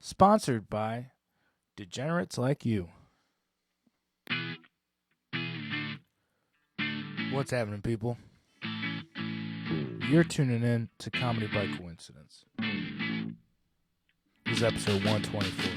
Sponsored by degenerates like you. What's happening, people? You're tuning in to Comedy by Coincidence. This is episode 124.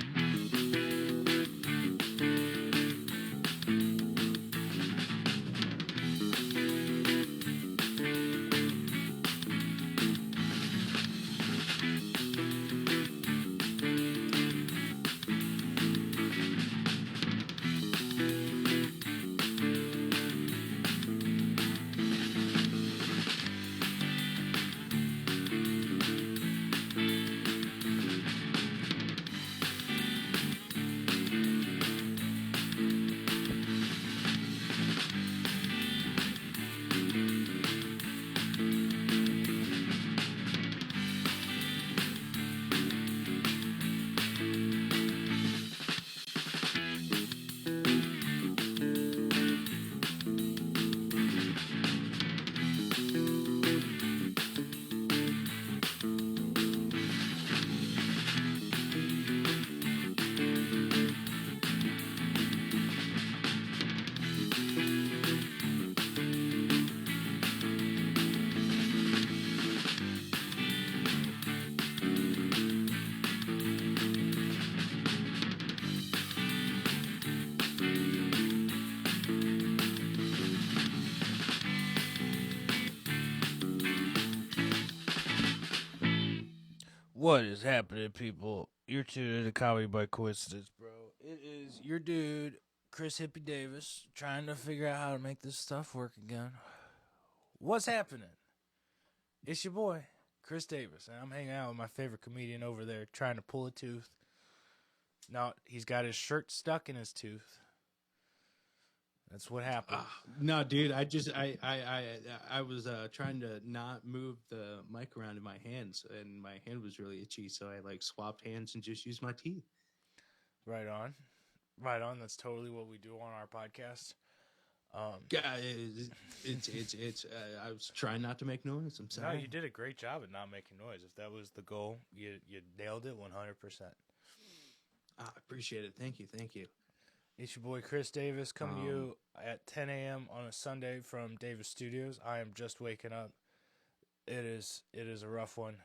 What is happening, people? You're tuning in to Comedy by Coincidence, bro. It is your dude, Chris Hippie Davis, trying to figure out how to make this stuff work again. What's happening? It's your boy, Chris Davis, and I'm hanging out with my favorite comedian over there trying to pull a tooth. Now, he's got his shirt stuck in his tooth. That's what happened. No, dude, I was trying to not move the mic around in my hands, and my hand was really itchy, so I like swapped hands and just used my teeth. Right on. Right on. That's totally what we do on our podcast. Yeah, it's. I was trying not to make noise. I'm No, sorry. you did a great job at not making noise. If that was the goal, you nailed it 100%. I appreciate it. Thank you. It's your boy Chris Davis coming to you at 10 a.m. on a Sunday from Davis Studios. I am just waking up. It is a rough one.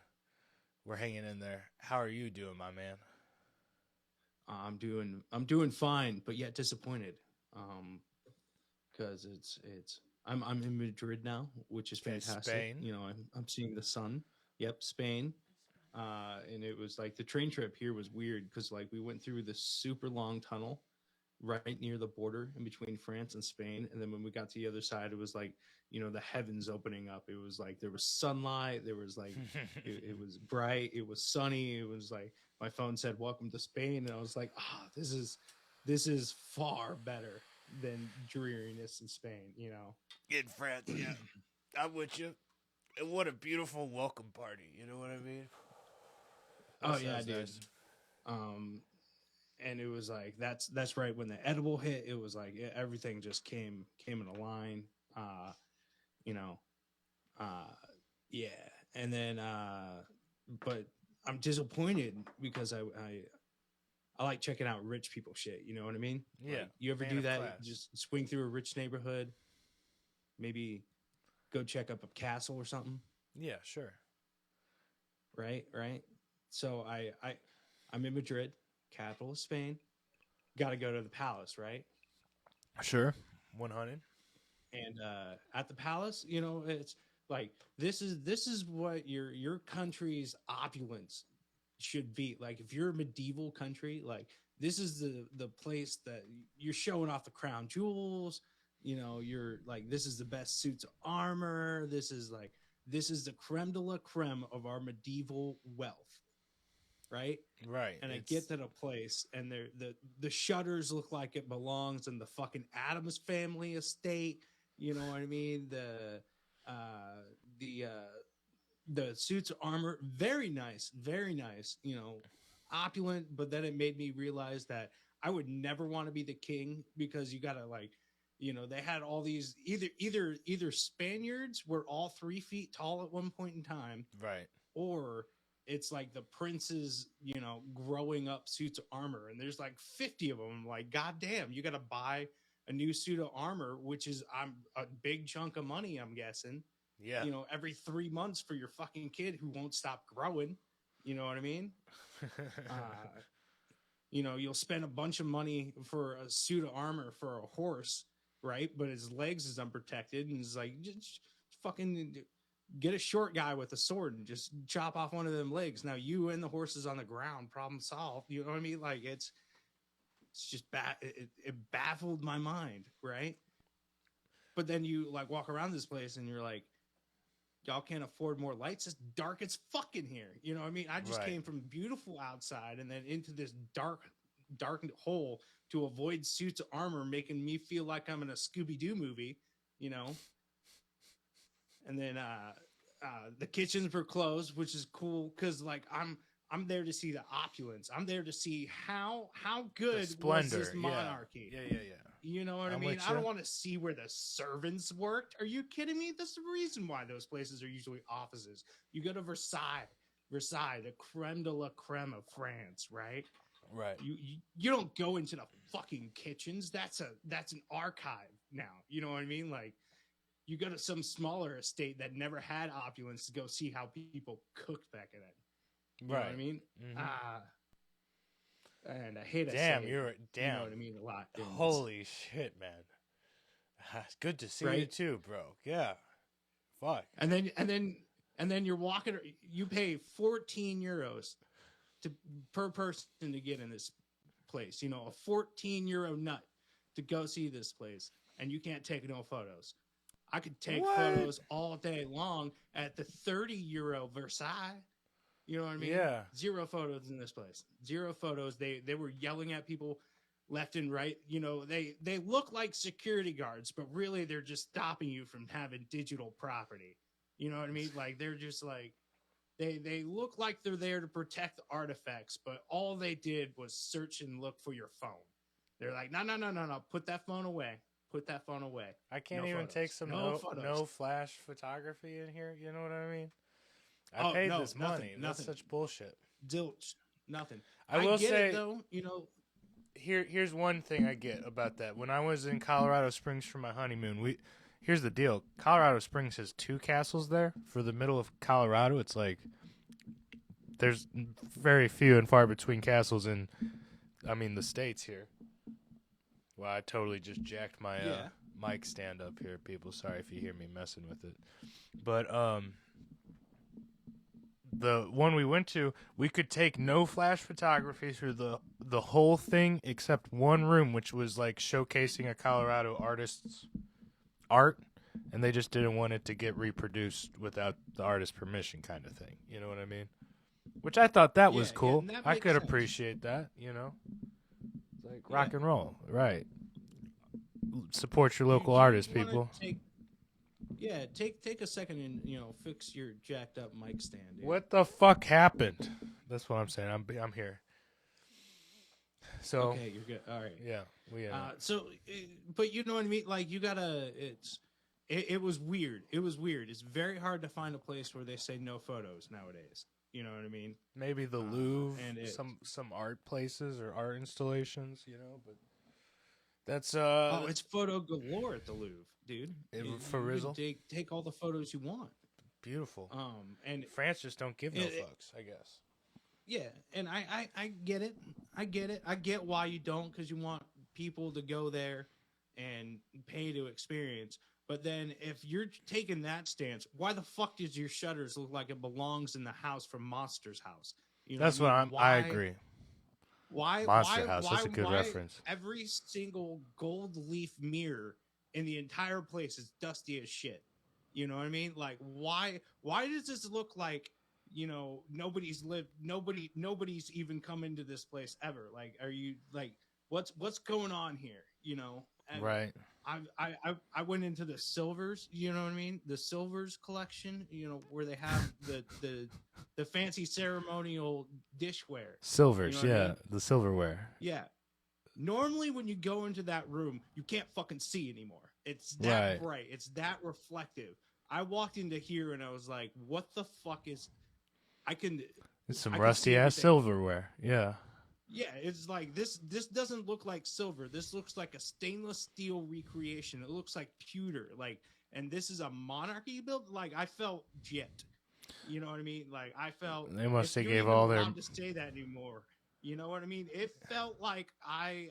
We're hanging in there. How are you doing, my man? I'm doing fine, but yet disappointed. Because I'm in Madrid now, which is fantastic. Spain. You know, I'm seeing the sun. Yep, Spain. And it was like the train trip here was weird because like we went through this super long tunnel right near the border in between France and Spain, and then when we got to the other side, it was like, you know, the heavens opening up. It was like there was sunlight, there was like it was bright, it was sunny, it was like my phone said welcome to Spain, and I was like, this is far better than dreariness in Spain, you know. In France, yeah. I'm with you. And what a beautiful welcome party. You know what I mean? That yeah, dude. Nice. And it was like that's right when the edible hit. It was like everything just came in a line. You know, yeah. And then, but I'm disappointed because I like checking out rich people shit. You know what I mean? Yeah. Like, you ever do that? Class. Just swing through a rich neighborhood, maybe go check up a castle or something. Yeah, sure. Right. So I'm in Madrid, capital of Spain. Got to go to the palace, right? Sure. 100. And at the palace, you know, it's like this is what your country's opulence should be. Like if you're a medieval country, like this is the place that you're showing off the crown jewels. You know, you're like, this is the best suits of armor. This is the creme de la creme of our medieval wealth. Right. And I get to the place and the shutters look like it belongs in the fucking Addams family estate. You know what I mean? The suits of armor, very nice, you know, opulent. But then it made me realize that I would never want to be the king because you gotta like, you know, they had all these either Spaniards were all 3 feet tall at one point in time, right, or it's like the prince's, growing up suits of armor, and there's like 50 of them. Like, goddamn, you got to buy a new suit of armor, which is a big chunk of money, I'm guessing. Yeah. Every 3 months for your fucking kid who won't stop growing. You know what I mean? You'll spend a bunch of money for a suit of armor for a horse, right? But his legs is unprotected, and it's like, just fucking get a short guy with a sword and just chop off one of them legs. Now you and the horse is on the ground, problem solved. You know what I mean? Like, it's just it baffled my mind, right? But then you like walk around this place and you're like, y'all can't afford more lights. It's dark as fuck in here. You know what I mean? I just came from beautiful outside and then into this dark hole to avoid suits of armor, making me feel like I'm in a Scooby-Doo movie, And then the kitchens were closed, which is cool because like I'm there to see the opulence. I'm there to see how good was this monarchy. Yeah. You know what I mean? I don't want to see where the servants worked. Are you kidding me? That's the reason why those places are usually offices. You go to Versailles, the creme de la creme of France, right? Right. You don't go into the fucking kitchens. That's an archive now. You know what I mean? Like, you go to some smaller estate that never had opulence to go see how people cooked back then. You know what I mean? Mm-hmm. And I hate to damn, say you're it, damn. You know what I mean? A lot. Holy shit, man! It's good to see you too, bro. Yeah. Fuck. And then you're walking. You pay 14 euros per person to get in this place. A 14 euro nut to go see this place, and you can't take no photos. I could take photos all day long at the 30 euro Versailles. You know what I mean? Yeah. 0 photos in this place. 0 photos. They were yelling at people left and right. They look like security guards, but really they're just stopping you from having digital property. You know what I mean? Like, they're just like, they look like they're there to protect the artifacts, but all they did was search and look for your phone. They're like, no. Put that phone away. Put that phone away. I can't even take some no flash photography in here. You know what I mean? I paid this money. That's such bullshit. Zilch. Nothing. I will say, it, though, here's one thing I get about that. When I was in Colorado Springs for my honeymoon, here's the deal. Colorado Springs has 2 castles there. For the middle of Colorado, it's like there's very few and far between castles in, the States here. Well, I totally just jacked my mic stand up here, people. Sorry if you hear me messing with it. But the one we went to, we could take no flash photography through the whole thing except one room, which was like showcasing a Colorado artist's art, and they just didn't want it to get reproduced without the artist's permission, kind of thing. You know what I mean? Which I thought that was cool. I could appreciate that, It's like rock and roll, right? Support your local artists, people. Take a second and fix your jacked up mic stand. Dude. What the fuck happened? That's what I'm saying. I'm here. So okay, you're good. All right. Yeah, but you know what I mean. Like, you gotta. It was weird. It was weird. It's very hard to find a place where they say no photos nowadays. You know what I mean? Maybe the Louvre, and some art places or art installations. But that's it's photo galore at the Louvre, dude. For Rizzle, take all the photos you want. Beautiful. And France just don't give no fucks, I guess. Yeah, and I get it. I get why you don't, because you want people to go there and pay to experience. But then if you're taking that stance, why the fuck does your shutters look like it belongs in the house from Monster's House? That's what I agree. Monster House, that's a good reference. Every single gold leaf mirror in the entire place is dusty as shit. You know what I mean? Like, why does this look like, nobody's even come into this place ever? Like, are you like, what's going on here? And right. I went into the silvers, you know what I mean? The silvers collection, where they have the fancy ceremonial dishware. Silvers, the silverware. Yeah. Normally when you go into that room, you can't fucking see anymore. It's that bright. It's that reflective. I walked into here and I was like, what the fuck is It's some I could see rusty ass everything. silverware. Yeah. Yeah, it's like this doesn't look like silver. This looks like a stainless steel recreation. It looks like pewter. Like, and this is a monarchy built. Like, I felt jet. You know what I mean? Like, I felt, They must if have you're gave even all their allowed to say that anymore, you know what I mean? It felt like I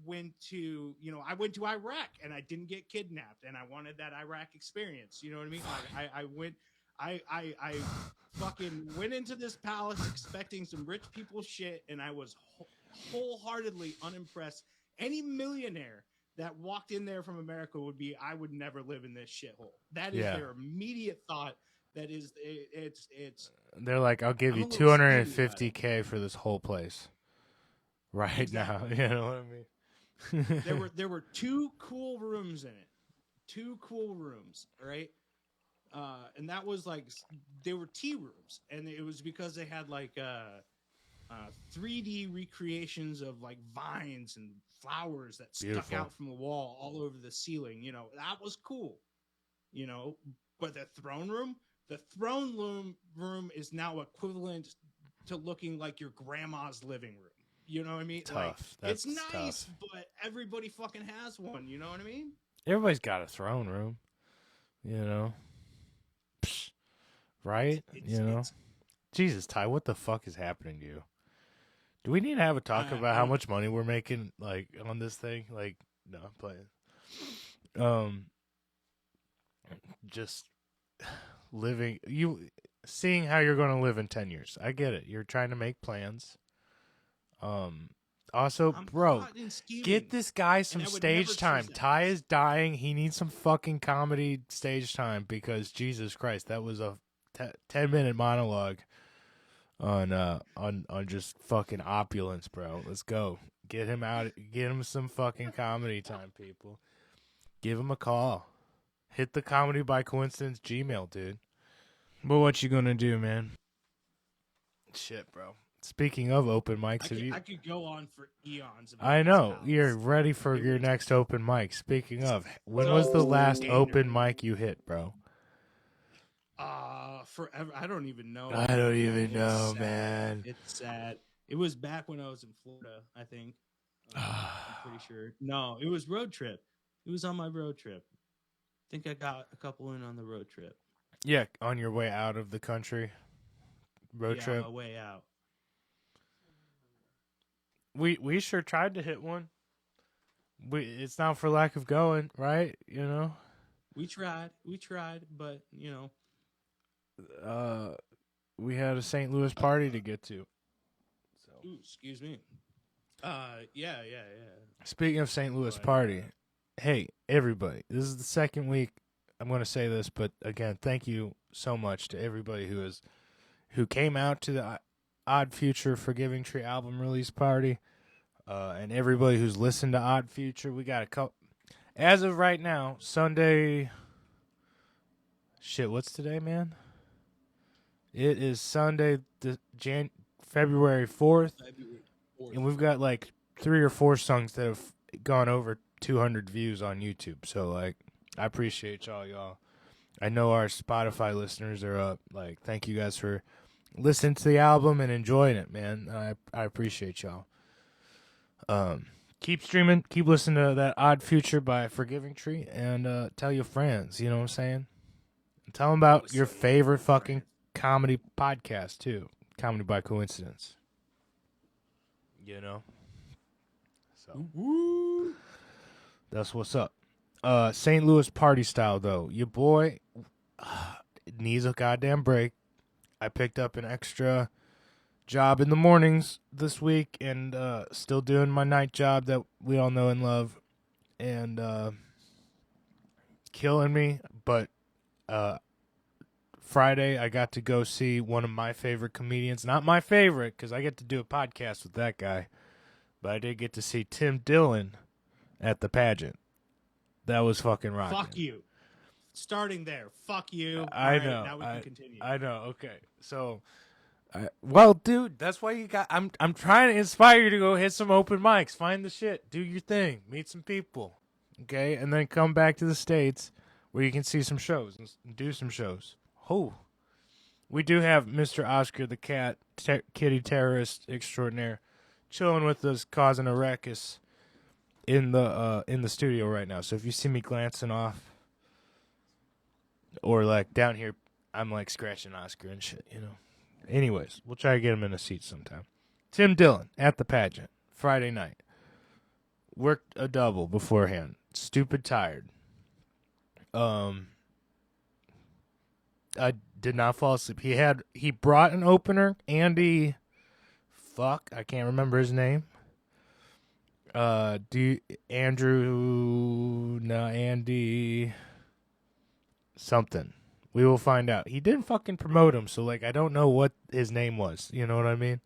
went to, I went to Iraq and I didn't get kidnapped and I wanted that Iraq experience. You know what I mean? Like, I went, I fucking went into this palace expecting some rich people shit, and I was wholeheartedly unimpressed. Any millionaire that walked in there from America would be, I would never live in this shithole. That is Yeah. their immediate thought. That is, it's. They're like, I'll give I'm you a little scared about it. $250K for this whole place. Right now. Exactly. You know what I mean? There were two cool rooms in it. Two cool rooms, right? And that was like, they were tea rooms, and it was because they had like 3D recreations of like vines and flowers that Beautiful. stuck out from the wall all over the ceiling. That was cool. But the throne room is now equivalent to looking like your grandma's living room. You know what I mean? Tough. Like, That's it's nice, tough. but everybody fucking has one. You know what I mean? Everybody's got a throne room. You know? Psh, right? Jesus, Ty, what the fuck is happening to you? Do we need to have a talk about how much money we're making, like, on this thing? Like, no, I'm playing. Just seeing how you're going to live in 10 years. I get it. You're trying to make plans. Also, bro, get this guy some stage time. Ty is dying. He needs some fucking comedy stage time because Jesus Christ, that was a 10-minute monologue on just fucking opulence, bro. Let's go. Get him out. Get him some fucking comedy time, people. Give him a call. Hit the Comedy by Coincidence Gmail, dude. But what you gonna do, man? Shit, bro. Speaking of open mics, I could go on for eons. I know you're ready for your next open mic. Speaking of, when was the last open mic you hit, bro? Forever. I don't even know. I don't even know, man. It's sad. It was back when I was in Florida, I think. I'm pretty sure. No, it was road trip. It was on my road trip. I think I got a couple in on the road trip. Yeah, on your way out of the country. Road trip. On my way out. We sure tried to hit one. It's not for lack of going, right? You know. We tried, but we had a St. Louis party to get to. So. Ooh, excuse me. Yeah. Speaking of St. Louis party, hey everybody, this is the second week. I'm going to say this, but again, thank you so much to everybody who came out to the Odd Future Forgiving Tree album release party, and everybody who's listened to Odd Future. We got a couple. As of right now, Sunday. Shit, what's today, man? It is Sunday, February 4th, and we've got like 3 or 4 songs that have gone over 200 views on YouTube. So, like, I appreciate y'all. I know our Spotify listeners are up. Like, thank you guys for listening to the album and enjoying it, man. I appreciate y'all. Keep streaming. Keep listening to that Odd Future by Forgiving Tree, and tell your friends. You know what I'm saying? And tell them about your favorite fucking comedy podcast too. Comedy by Coincidence. You know. So that's what's up. St. Louis party style though. Your boy needs a goddamn break. I picked up an extra job in the mornings this week and still doing my night job that we all know and love, and killing me. But Friday I got to go see one of my favorite comedians. Not my favorite because I get to do a podcast with that guy, but I did get to see Tim Dillon at the Pageant. That was fucking rocking. Fuck you. Starting there. Fuck you. I know. Right, now we can continue. I know. Okay. So, well, dude, that's why you got. I'm trying to inspire you to go hit some open mics, find the shit, do your thing, meet some people, okay, and then come back to the States where you can see some shows and do some shows. Oh, we do have Mr. Oscar the cat, kitty terrorist extraordinaire, chilling with us, causing a ruckus in the studio right now. So if you see me glancing off, or like down here, I'm like scratching Oscar and shit, you know. Anyways, we'll try to get him in a seat sometime. Tim Dillon at the pageant Friday night. Worked a double beforehand. Stupid tired. I did not fall asleep. He brought an opener. Andy, I can't remember his name. Andy something. We will find out. He didn't fucking promote him, so like I don't know what his name was. You know what I mean?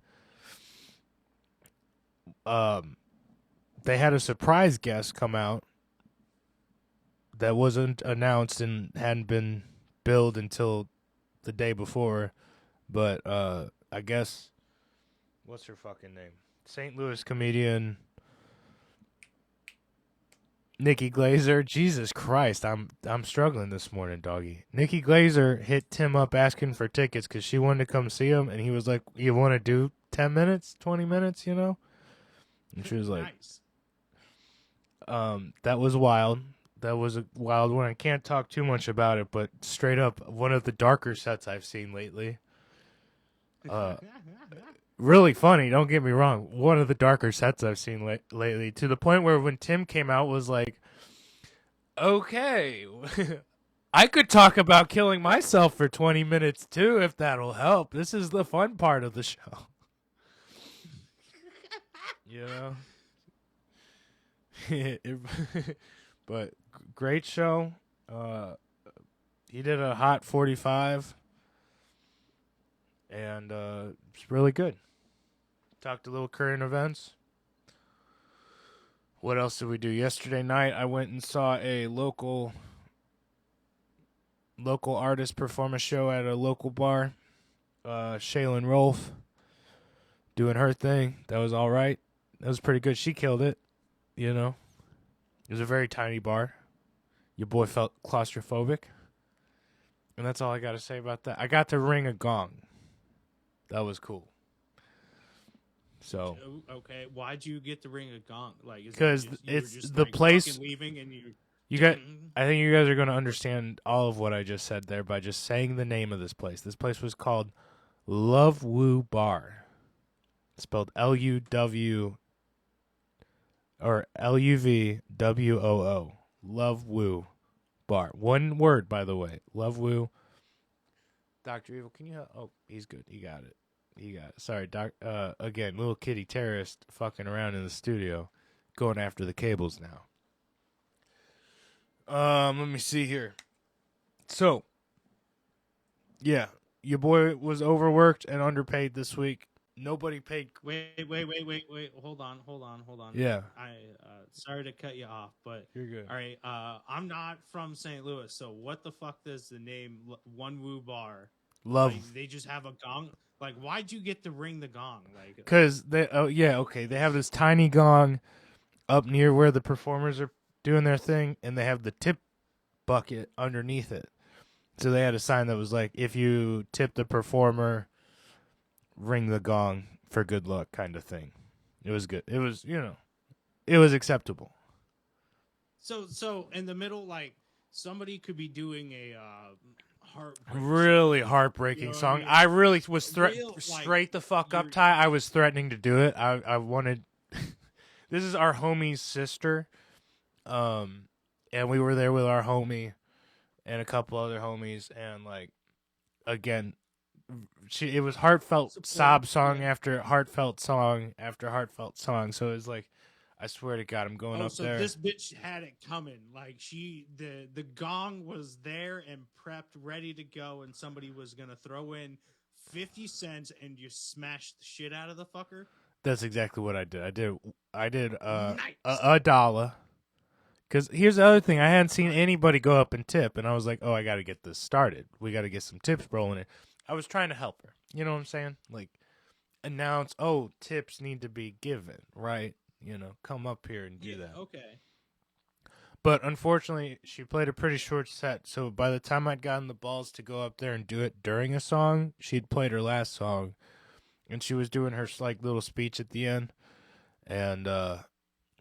They had a surprise guest come out that wasn't announced and hadn't been billed until the day before, but I guess what's her fucking name? St. Louis comedian Nikki Glazer. Jesus Christ, I'm struggling this morning, doggy. Nikki Glazer hit Tim up asking for tickets because she wanted to come see him, and he was like, "You want to do 10 minutes, 20 minutes, you know?" And she was like, Nice. That was wild. That was a wild one. I can't talk too much about it, but straight up, one of the darker sets I've seen lately. Really funny, don't get me wrong. One of the darker sets I've seen lately, to the point where when Tim came out was like, okay, I could talk about killing myself for 20 minutes too, if that'll help. This is the fun part of the show. You know? But great show. He did a hot 45, and it's really good. Talked a little current events. What else did we do? Yesterday night, I went and saw a local artist perform a show at a local bar. Shaylin Rolfe doing her thing. That was all right. That was pretty good. She killed it, you know. It was a very tiny bar. Your boy felt claustrophobic. And that's all I got to say about that. I got to ring a gong. That was cool. So okay, why'd you get to ring a gong? Like, because it's just, the like, place. Leaving and you got. I think you guys are going to understand all of what I just said there by just saying the name of this place. This place was called Love Woo Bar. Spelled Luw or Luvwoo. Love Woo Bar. One word, by the way. Love Woo. Dr. Evil, can you help? Oh, he's good. He got it. Sorry, Doc. Again, little kitty terrorist fucking around in the studio, going after the cables now. Let me see here. So, yeah, your boy was overworked and underpaid this week. Nobody paid. Wait. Hold on. Yeah. Sorry to cut you off, but You're good. All right. I'm not from St. Louis, so what the fuck does the name One Woo Bar? Love. Like, they just have a gong. Like, why'd you get to ring the gong? Like, because they. Oh yeah. Okay. They have this tiny gong up near where the performers are doing their thing, and they have the tip bucket underneath it. So they had a sign that was like, if you tip the performer, ring the gong for good luck, kind of thing. It was good. It was, it was acceptable. So in the middle, like, somebody could be doing a really heartbreaking song. I really was straight the fuck up, Ty. I was threatening to do it. I wanted. This is our homie's sister, and we were there with our homie and a couple other homies, and like, again, it was heartfelt sob song after heartfelt song after heartfelt song. So it was like, I swear to God, I'm going up there. So this bitch had it coming. Like, the gong was there and prepped, ready to go, and somebody was gonna throw in 50 cents and you smashed the shit out of the fucker. That's exactly what I did. I did nice. a dollar. Because here's the other thing. I hadn't seen anybody go up and tip, and I was like, oh, I got to get this started. We got to get some tips rolling in. I was trying to help her. You know what I'm saying? Like, announce, oh, tips need to be given, right? Come up here and do that. Okay. But unfortunately, she played a pretty short set. So by the time I'd gotten the balls to go up there and do it during a song, she'd played her last song, and she was doing her like little speech at the end, and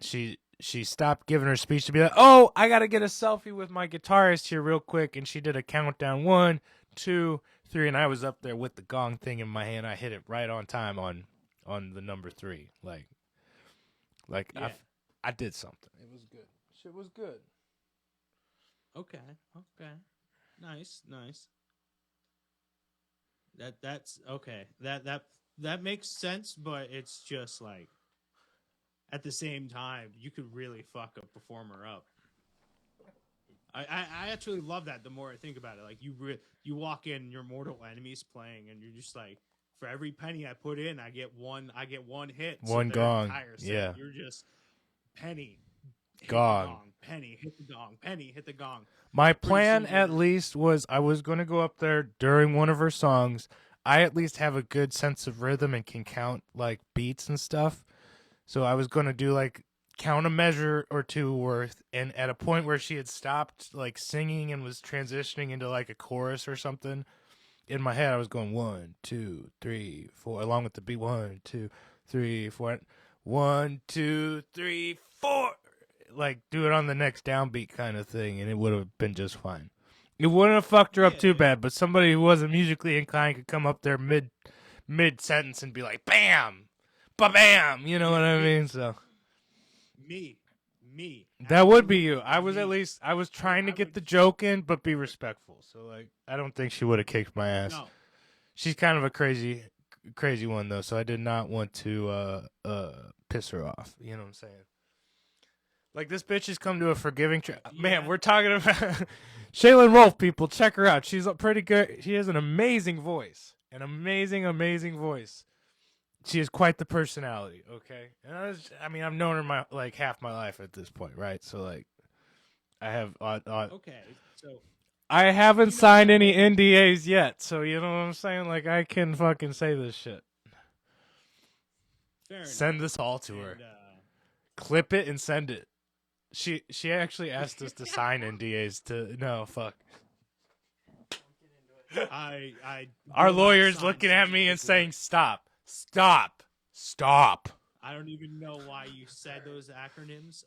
she stopped giving her speech to be like, "Oh, I gotta get a selfie with my guitarist here real quick," and she did a countdown 1, 2, 3, and I was up there with the gong thing in my hand. I hit it right on time on the number 3, like Yeah. I did something. It was good. Shit was good. Okay. Nice. That's okay. That makes sense, but it's just like at the same time, you could really fuck a performer up. I actually love that. The more I think about it, like you walk in, your mortal enemy's playing, and you're just like, for every penny I put in, I get one hit. One their gong, entire set, yeah. you're just penny, hit Gong. the gong, penny, hit the gong, penny, hit the gong. My Pretty plan soon at you're- least was I was going to go up there during one of her songs. I at least have a good sense of rhythm and can count like beats and stuff. So I was going to do like count a measure or two worth, and at a point where she had stopped like singing and was transitioning into like a chorus or something, in my head I was going 1, 2, 3, 4 along with the beat 1, 2, 3, 4 1, 2, 3, 4, like do it on the next downbeat kind of thing, and it would have been just fine. It wouldn't have fucked her up too bad, but somebody who wasn't musically inclined could come up there mid sentence and be like bam, ba bam, you know what I mean? So me. that would be you. I was Me. at least I was trying to get the joke in, but be respectful. So like I don't think she would have kicked my ass. No. She's kind of a crazy one though, so I did not want to piss her off. You know what I'm saying? Like this bitch has come to a forgiving man. We're talking about Shaylin Rolfe. People, check her out. She's pretty good. She has an amazing voice, amazing voice. She has quite the personality. Okay, and I mean, I've known her like half my life at this point, right? So like, I have. Okay, so I haven't signed any NDAs yet, so you know what I'm saying. Like, I can fucking say this shit. Send this all to her. Clip it and send it. She actually asked us to sign NDAs to no fuck. Our lawyer's looking at me and saying stop. I don't even know why you said those acronyms.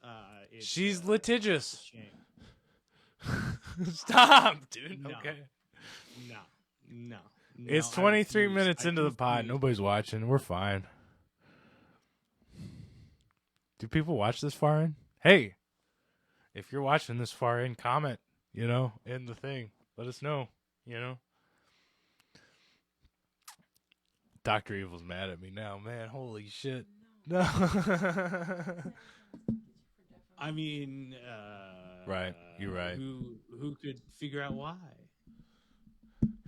She's litigious. It's a shame. Stop, dude. No. Okay. No. It's 23 minutes into the pod. Nobody's watching. We're fine. Do people watch this far in? Hey, if you're watching this far in, comment, in the thing. Let us know, Dr. Evil's mad at me now, man. Holy shit. No. I mean, right. You're right. Who could figure out why?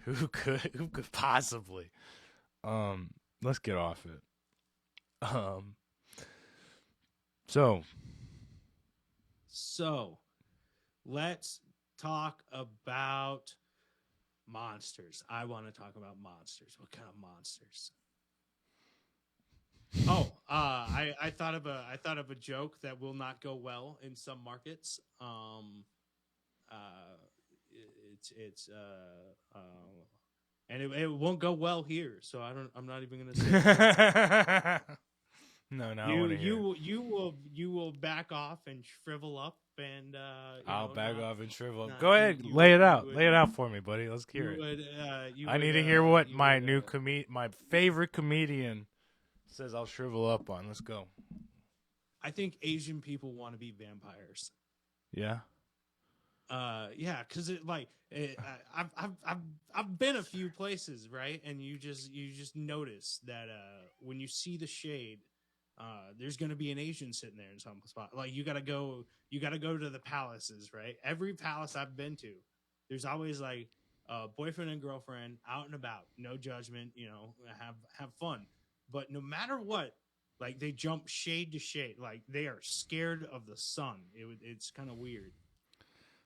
Who could possibly? Let's get off it. So, let's talk about monsters. I want to talk about monsters. What kind of monsters? Oh, I thought of a joke that will not go well in some markets. And it won't go well here. So I'm not even gonna say it. No, you will back off and shrivel up, and I'll back off and shrivel up. Go ahead, lay it out for me, buddy. Let's hear it. I need to hear what my new my favorite comedian says I'll shrivel up on. Let's go. I think Asian people want to be vampires. Yeah. Yeah, because I've been a few places, right, and you just notice that when you see the shade. There's gonna be an Asian sitting there in some spot. Like you gotta go to the palaces, right? Every palace I've been to, there's always like a boyfriend and girlfriend out and about, no judgment, have fun. But no matter what, like they jump shade to shade, like they are scared of the sun. It's kind of weird.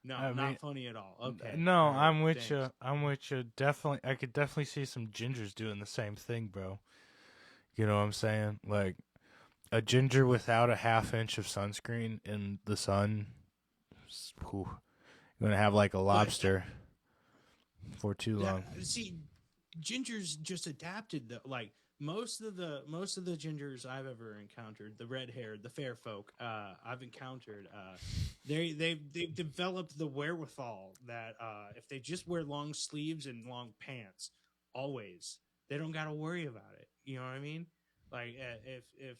No, not funny at all. Okay. No, right, I'm with you. I'm with you. Definitely, I could definitely see some gingers doing the same thing, bro. You know what I'm saying? Like. A ginger without a half inch of sunscreen in the sun, Whew. You're gonna have like a But lobster for too that, long. see, gingers just adapted. Most of the gingers I've ever encountered, the red haired, the fair folk I've encountered, they've developed the wherewithal that if they just wear long sleeves and long pants, always, they don't got to worry about it. You know what I mean? Like if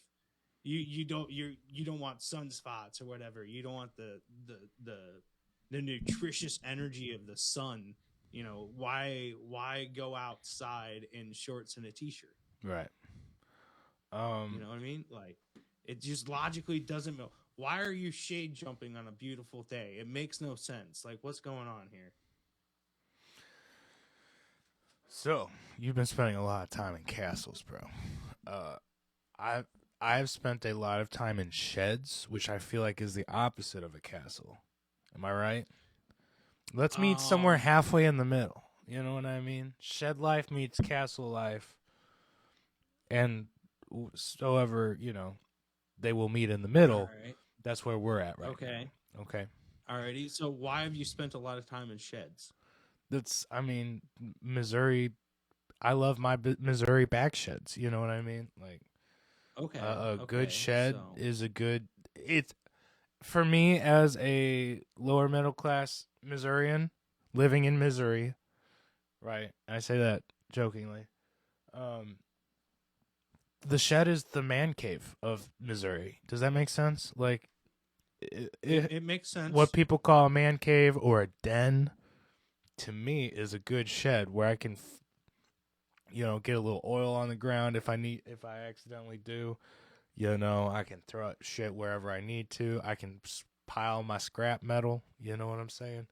you don't want sunspots or whatever, you don't want the the nutritious energy of the sun. You know, why go outside in shorts and a t-shirt? Right. You know what I mean? Like, it just logically doesn't make. Why are you shade jumping on a beautiful day? It makes no sense. Like, what's going on here? So you've been spending a lot of time in castles, bro. Uh, I've spent a lot of time in sheds, which I feel like is the opposite of a castle. Am I right? Let's meet somewhere Um, halfway in the middle. You know what I mean? Shed life meets castle life, and however they will meet in the all middle. right. That's where we're at right Okay. now. Okay. Alrighty. So why have you spent a lot of time in sheds? I mean, Missouri. I love my Missouri back sheds. You know what I mean? Like Okay. a good Okay. shed So is a good. It's for me as a lower middle class Missourian living in Missouri. Right. I say that jokingly. Um, the shed is the man cave of Missouri. Does that make sense? Like it makes what sense. people call a man cave or a den to me is a good shed where I can get a little oil on the ground if I accidentally do. I can throw shit wherever I need to. I can pile my scrap metal, you know what I'm saying?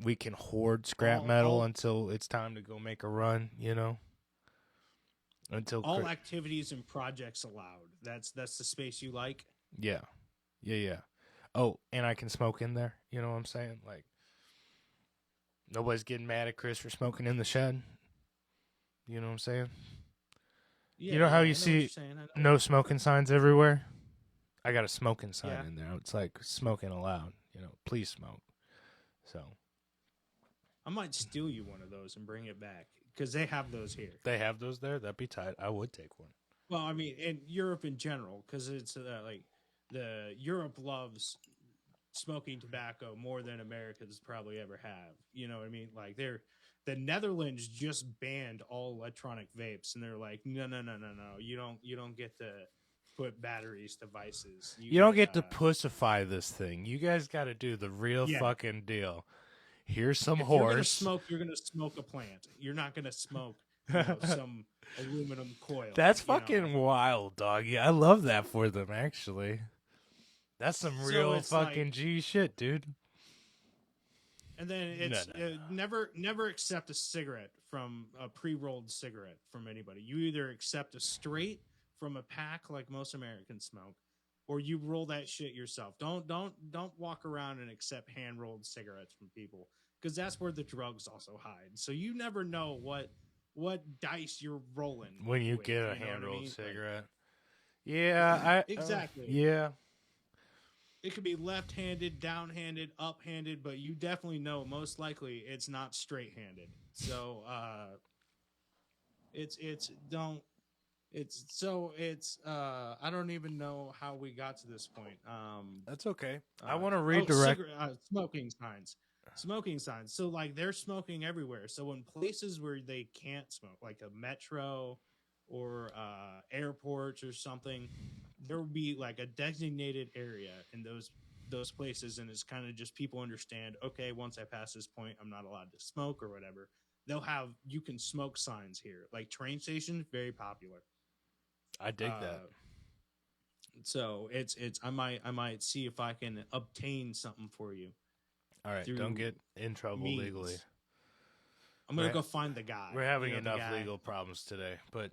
We can hoard scrap metal All until it's time to go make a run, until all activities and projects allowed. That's the space you like. yeah. Yeah, yeah. Oh, and I can smoke in there, you know what I'm saying? Like nobody's getting mad at Chris for smoking in the shed. You know what I'm saying? Yeah, You know how yeah, you I know what you're see saying. I know. no smoking signs everywhere? I got a smoking sign Yeah, in there. It's like smoking allowed, please smoke. So I might steal you one of those and bring it back because they have those here. they have those there. That'd be tight. I would take one. Well, I mean, in Europe in general, because it's like the Europe loves smoking tobacco more than Americans probably ever have. You know what I mean? Like the Netherlands just banned all electronic vapes, and they're like, no, no, no, no, no, you don't get to put batteries, devices. You You don't get get to pussify this thing. You guys got to do the real yeah. fucking deal. Here's some If you're gonna horse. smoke, you're gonna smoke a plant. You're not gonna smoke, you know, some aluminum coil. That's You know, fucking wild, doggy. I love that for them, actually. That's some so real it's like, fucking G shit, dude. and then No, it's no, no. never accept a cigarette from a pre-rolled cigarette from anybody. You either accept a straight from a pack like most Americans smoke, or you roll that shit yourself. Don't walk around and accept hand rolled cigarettes from people because that's where the drugs also hide. So you never know what dice you're rolling When you with. get a You know what hand I rolled mean? Like, cigarette. Yeah, exactly. yeah. It could be left-handed, down-handed, up-handed, but you definitely know most likely it's not straight-handed. So it's don't it's I don't even know how we got to this point. That's okay. I want to redirect. Cigarette smoking signs. Smoking signs. So like they're smoking everywhere. So in places where they can't smoke, like a metro or airports or something, there will be like a designated area in those places, and it's kind of just people understand. Okay, once I pass this point, I'm not allowed to smoke or whatever. They'll have you can smoke signs here, like train stations, very popular. I dig that. Uh, so it's I might see if I can obtain something for you All right, don't through get in trouble legally. means. I'm gonna We're go find the guy. we're having You know, the enough guy. legal problems today, but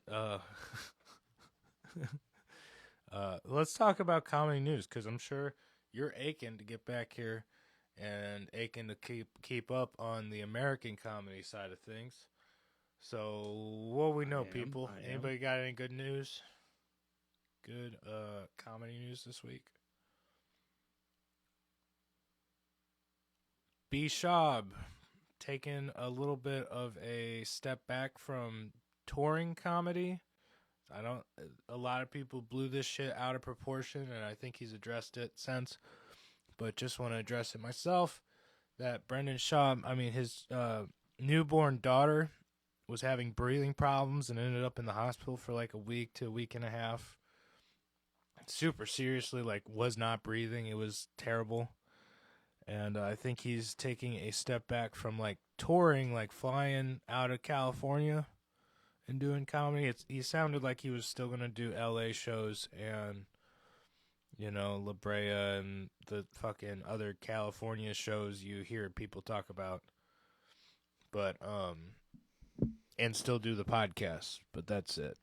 let's talk about comedy news because I'm sure you're aching to get back here and aching to keep up on the American comedy side of things. So what we know, people? I am. Anybody got any good news? Good comedy news this week? B. Schaub taking a little bit of a step back from touring comedy. A lot of people blew this shit out of proportion, and I think he's addressed it since. But just want to address it myself. That Brendan Schaub, I mean, his newborn daughter was having breathing problems and ended up in the hospital for like a week to a week and a half. Super seriously, like, was not breathing. It was terrible. And I think he's taking a step back from like touring, like flying out of California and doing comedy. He sounded like he was still gonna do LA shows and, you know, La Brea and the fucking other California shows you hear people talk about. But and still do the podcast, but that's it.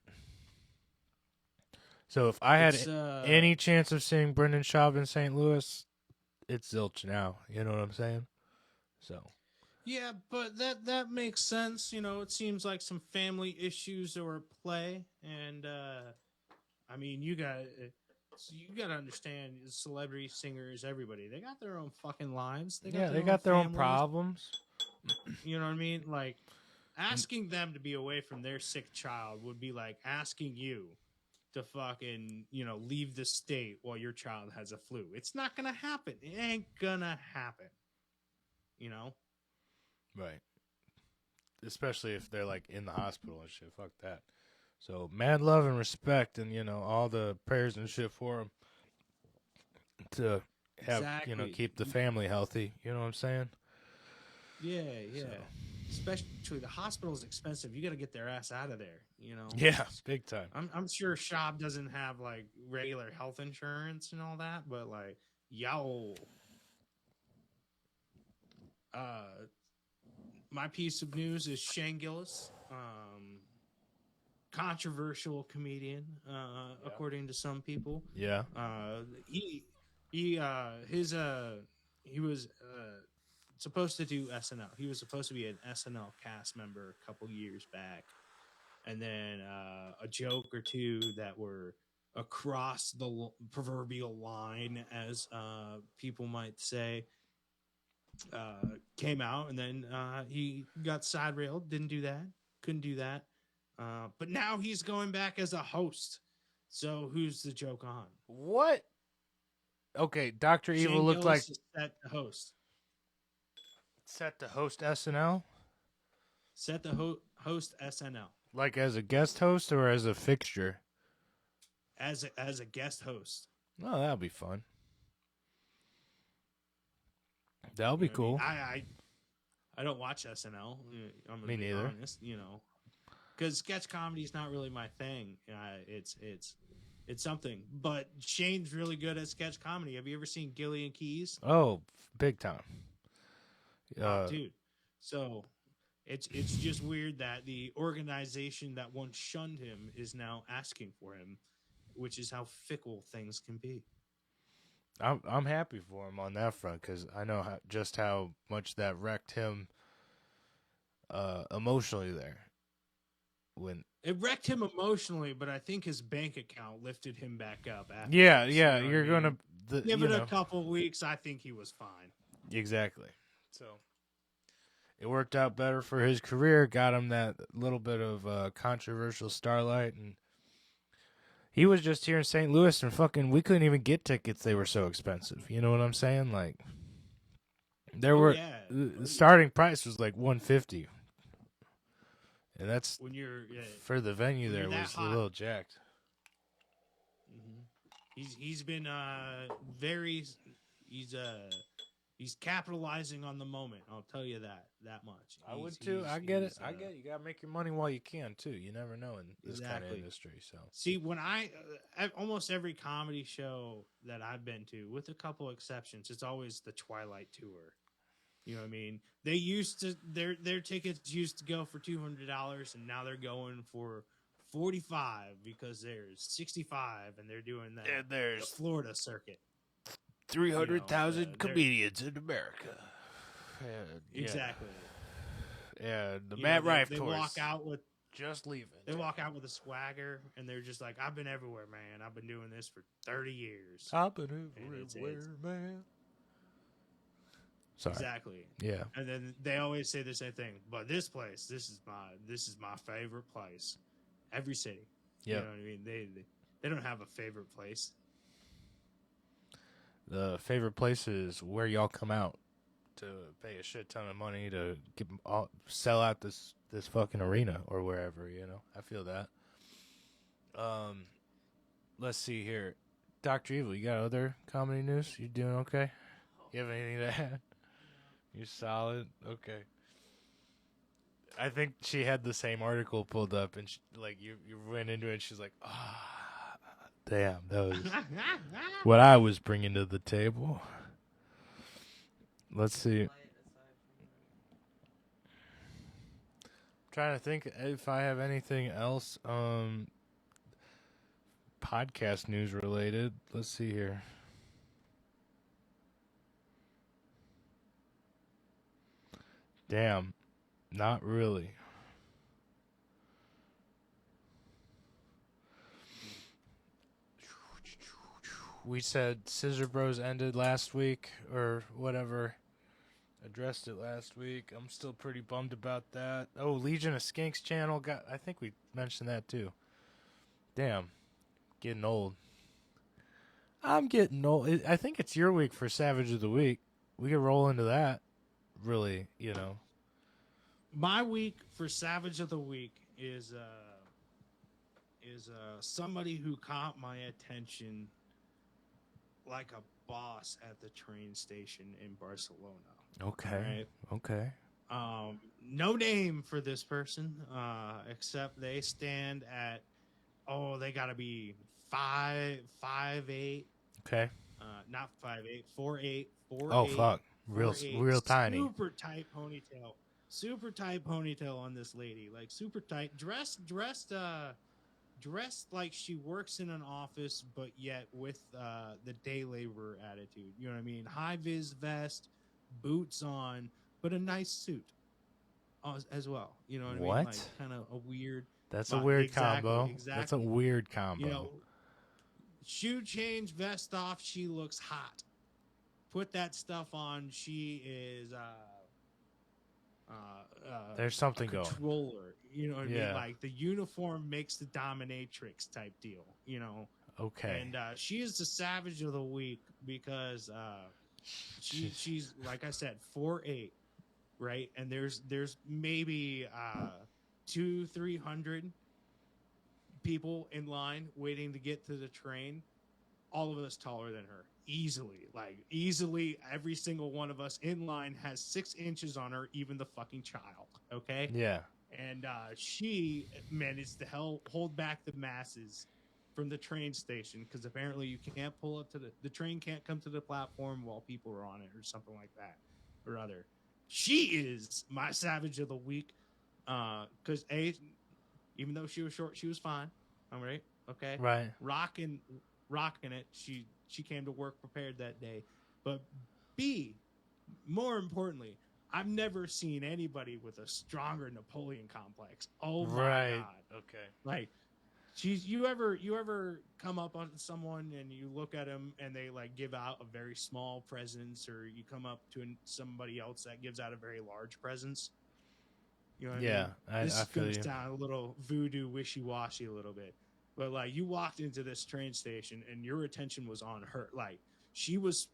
So if I had any chance of seeing Brendan Schaub in St. Louis, it's zilch now. You know what I'm saying? So Yeah, but that makes sense. You know, it seems like some family issues are at play, and I mean, you got to understand, celebrity singers, everybody, they got their own fucking lives. They got their own families. problems. You know what I mean? Like, asking them to be away from their sick child would be like asking you to fucking, you know, leave the state while your child has a flu. It's not gonna happen. It ain't gonna happen. You know? Right. Especially if they're like in the hospital and shit. Fuck that. So mad love and respect, and you know, all the prayers and shit for them to have, you know, keep the family healthy. You know what I'm saying? Yeah. So. Especially the hospital is expensive. You got to get their ass out of there. You know? Yeah, big time. I'm sure Schaub doesn't have like regular health insurance and all that, but like, yo. My piece of news is Shane Gillis, controversial comedian, according to some people. Yeah. He was supposed to do SNL. He was supposed to be an SNL cast member a couple years back, and then a joke or two that were across the proverbial line, as people might say, came out, and then he got side railed. Couldn't do that. But now he's going back as a host. So who's the joke on? What? Okay, Dr. Shane Evil looked Gillis like is set to host. Set to host SNL? Set to host SNL. Like as a guest host or as a fixture? As a guest host. Oh, that'll be fun. That'll be cool. I don't watch SNL. I'm Me neither. Honest, you know, because sketch comedy is not really my thing. It's something. But Shane's really good at sketch comedy. Have you ever seen Gillian Keys? Oh, big time. Dude. So it's just weird that the organization that once shunned him is now asking for him, which is how fickle things can be. I'm happy for him on that front because I know just how much that wrecked him emotionally there. When it wrecked him emotionally, but I think his bank account lifted him back up. After yeah, this, yeah, you know you're gonna give it a couple weeks. I think he was fine. Exactly. So it worked out better for his career. Got him that little bit of controversial starlight, and he was just here in St. Louis, and fucking we couldn't even get tickets. They were so expensive. You know what I'm saying? Like the starting price was like $150. And that's when you're for the venue there was a little jacked. Mm-hmm. He's been he's capitalizing on the moment. I'll tell you that much. I would too. I get it. You gotta make your money while you can too. You never know in this kind of industry. So see, when almost every comedy show that I've been to, with a couple exceptions, it's always the Twilight Tour. You know what I mean? They used to their tickets used to go for $200, and now they're going for $45 because there's 65, and they're doing the Florida circuit. 300,000 comedians in America. Exactly. Yeah, the Matt Rife tours. They walk out with just leaving. They walk out with a swagger, and they're just like, "I've been everywhere, man. I've been doing this for 30 years. I've been everywhere, man." Sorry. Exactly. Yeah. And then they always say the same thing. But this place, this is my favorite place. Every city. You Yep. know what I mean? They don't have a favorite place. The favorite place is where y'all come out to pay a shit ton of money to sell out this fucking arena or wherever, you know. I feel that. Let's see here. Dr. Evil, you got other comedy news? You doing okay? You have anything to add? You're solid? Okay. I think she had the same article pulled up, and you went into it, and she's like, damn, that was what I was bringing to the table. Let's see. Trying to think if I have anything else podcast news related. Let's see here. Damn, not really. We said Scissor Bros ended last week or whatever. Addressed it last week. I'm still pretty bummed about that. Oh, Legion of Skinks channel got. I think we mentioned that too. Damn, getting old. I'm getting old. I think it's your week for Savage of the Week. We could roll into that. Really, you know. My week for Savage of the Week is somebody who caught my attention like a boss at the train station in Barcelona. Okay. Right? Okay. No name for this person, except they stand at they gotta be 5'8". Okay. Not 5'8", 4'8", 4'8". Oh fuck. Real 4'8", tiny. Super tight ponytail on this lady, like super tight, dressed like she works in an office, but yet with the day labor attitude. You know what I mean? High vis vest, boots on, but a nice suit as well. You know what I mean? Like kind of a weird. That's a weird combo. Exactly. That's a weird combo. You know, shoe change, vest off. She looks hot. Put that stuff on. She is. There's something a controller, going. You know what I mean? Like the uniform makes the dominatrix type deal, you know? Okay. And she is the Savage of the Week because she's like I said, 4'8", right? And there's maybe 200-300 people in line waiting to get to the train. All of us taller than her. Easily, every single one of us in line has 6 inches on her, even the fucking child. Okay. Yeah. And she managed to hold back the masses from the train station because apparently you can't pull up to the train can't come to the platform while people are on it or something like that or other. She is my Savage of the Week because even though she was short, she was fine. All right. Okay. Right. Rocking it. She came to work prepared that day. But B, more importantly, I've never seen anybody with a stronger Napoleon complex. Oh my God. Okay. Like you ever come up on someone and you look at them and they like give out a very small presence, or you come up to somebody else that gives out a very large presence? You know what I mean? This feel goes you. down a little voodoo wishy-washy a little bit. But like you walked into this train station and your attention was on her. Like she was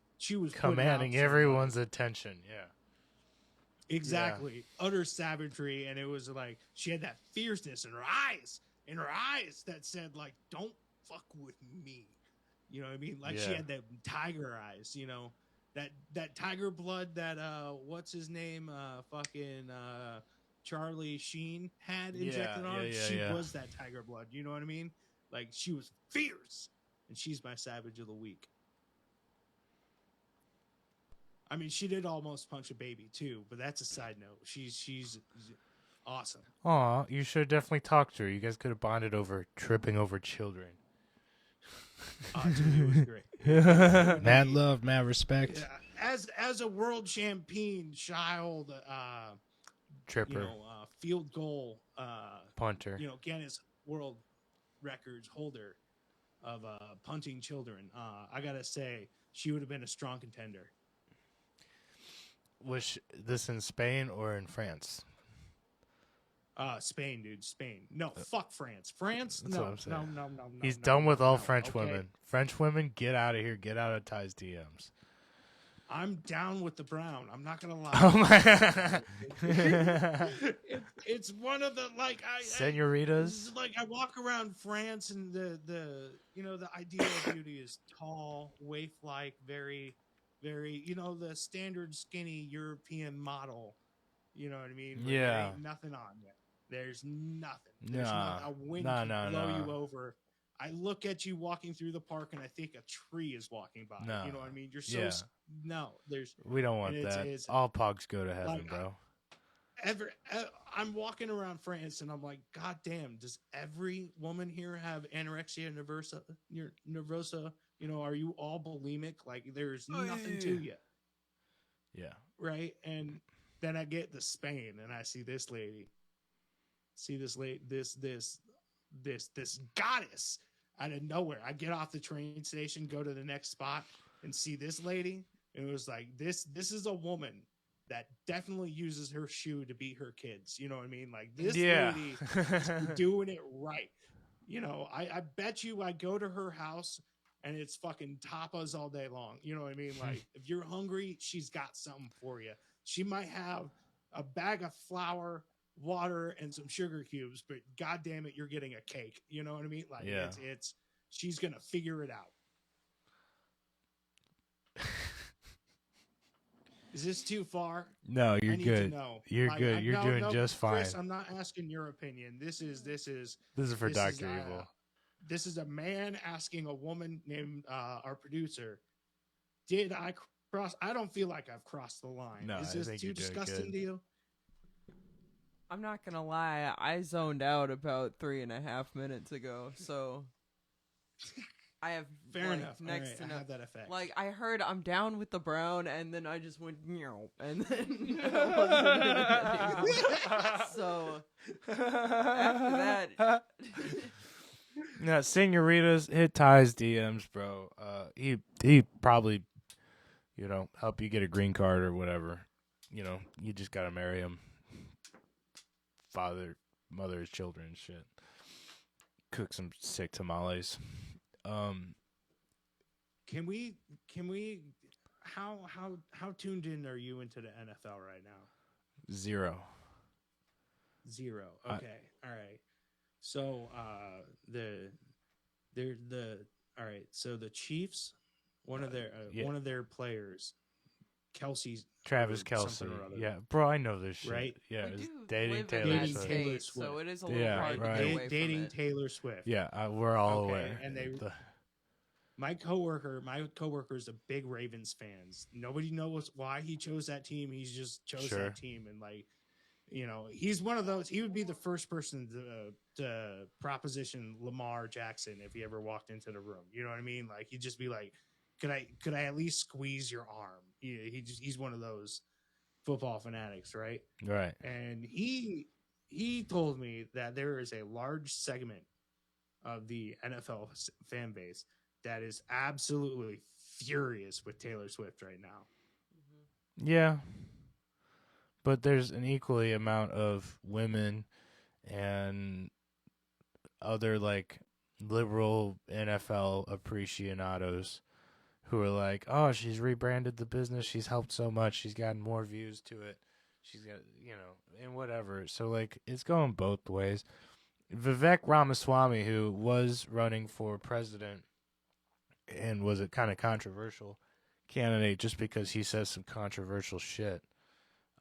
commanding everyone's attention. Yeah. Exactly. Yeah. Utter savagery. And it was like she had that fierceness in her eyes that said, like, don't fuck with me. You know what I mean? Like she had that tiger eyes, you know, that tiger blood that what's his name? Charlie Sheen had injected on her. She was that tiger blood. You know what I mean? Like she was fierce, and she's my Savage of the Week. I mean, she did almost punch a baby too, but that's a side note. She's awesome. Aw, you should have definitely talked to her. You guys could have bonded over tripping over children. Dude, it was great. Mad love, mad respect. Yeah. As a world champion child, tripper, field goal punter, Guinness World Records holder of punting children. I gotta say, she would have been a strong contender. Was this in Spain or in France? Spain, dude, Spain. No, fuck France. France, That's what no, I'm saying. no. He's No, done with all no, French okay? women. French women, get out of here. Get out of Ty's DMs. I'm down with the brown. I'm not gonna lie. Oh my! It's one of the like Senoritas. like I walk around France and the the ideal of beauty is tall, waif like, very the standard skinny European model. You know what I mean? But there Yeah. ain't nothing on you. There's nothing. There's Nah. not a wind Nah, can nah, blow nah. you over. I look at you walking through the park and I think a tree is walking by. No. You know what I mean? You're so Yeah. no. There's We don't want and that. it's All pogs go to heaven, like, bro. I'm walking around France and I'm like, God damn, does every woman here have anorexia nervosa? You know, are you all bulimic? Like, there's nothing to you, Yeah. right? And then I get to Spain and I see this lady, this goddess out of nowhere. I get off the train station, go to the next spot, and see this lady. And it was like, this is a woman that definitely uses her shoe to beat her kids. You know what I mean? Like, this lady is doing it right. You know, I bet you I go to her house and it's fucking tapas all day long. You know what I mean? Like, if you're hungry, she's got something for you. She might have a bag of flour, water, and some sugar cubes, but God damn it, you're getting a cake. You know what I mean? Like, it's she's gonna figure it out. Is this too far? No, you're good. Know. You're good. You're doing just fine. Chris, I'm not asking your opinion. This is for Dr. Evil. This is a man asking a woman named our producer, did I cross? I don't feel like I've crossed the line. No, is this too disgusting to you? I'm not gonna lie, I zoned out about 3.5 minutes ago, so I have fair enough. Next to I have that effect. Like, I heard I'm down with the brown, and then I just went and then I wasn't so after that. No, senoritas, hit Ty's DMs, bro. He probably, help you get a green card or whatever. You just gotta marry him. Father, mother his children and shit. Cook some sick tamales. Can we how tuned in are you into the NFL right now? Zero. Okay. All right. So so the Chiefs, one of their players, Travis Kelce. Yeah, bro, I know this shit. Right? Yeah, We do dating live Taylor in that Swift. state, so it is a little Yeah, hard to right. get away from Dating it. Taylor Swift. Yeah, we're all Okay, aware. and my coworker is a big Ravens fans. Nobody knows why he chose that team. He just chose that team, and he's one of those. He would be the first person to proposition Lamar Jackson if he ever walked into the room. You know what I mean? Like, he'd just be like, "Could I at least squeeze your arm?" He's one of those football fanatics, right? Right. And he told me that there is a large segment of the NFL fan base that is absolutely furious with Taylor Swift right now. Yeah. But there's an equally amount of women and other liberal NFL aficionados who are like, oh, she's rebranded the business. She's helped so much. She's gotten more views to it. She's got, and whatever. So, it's going both ways. Vivek Ramaswamy, who was running for president and was a kind of controversial candidate just because he says some controversial shit.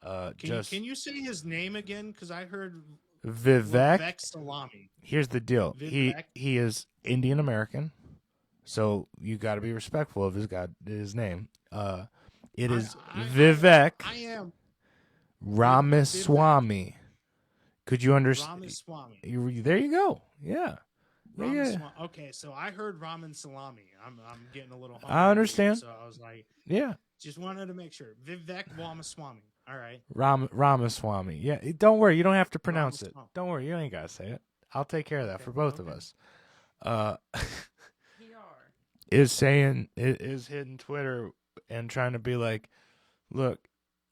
Can you say his name again? Because I heard Vivek Salami. Here's the deal. Vivek? He is Indian American, so you got to be respectful of his name. It is Vivek I am Ramaswamy. Vivek. Could you understand? Ramaswamy. There you go. Yeah. Ramaswamy. Okay, so I heard ramen salami. I'm getting a little hungry. I understand. So I was like, yeah. Just wanted to make sure. Vivek Ramaswamy. All right. Ramaswamy. Yeah. Don't worry. You don't have to pronounce it. Don't worry. You ain't got to say it. I'll take care of that for both of us. Is hitting Twitter and trying to be like, look,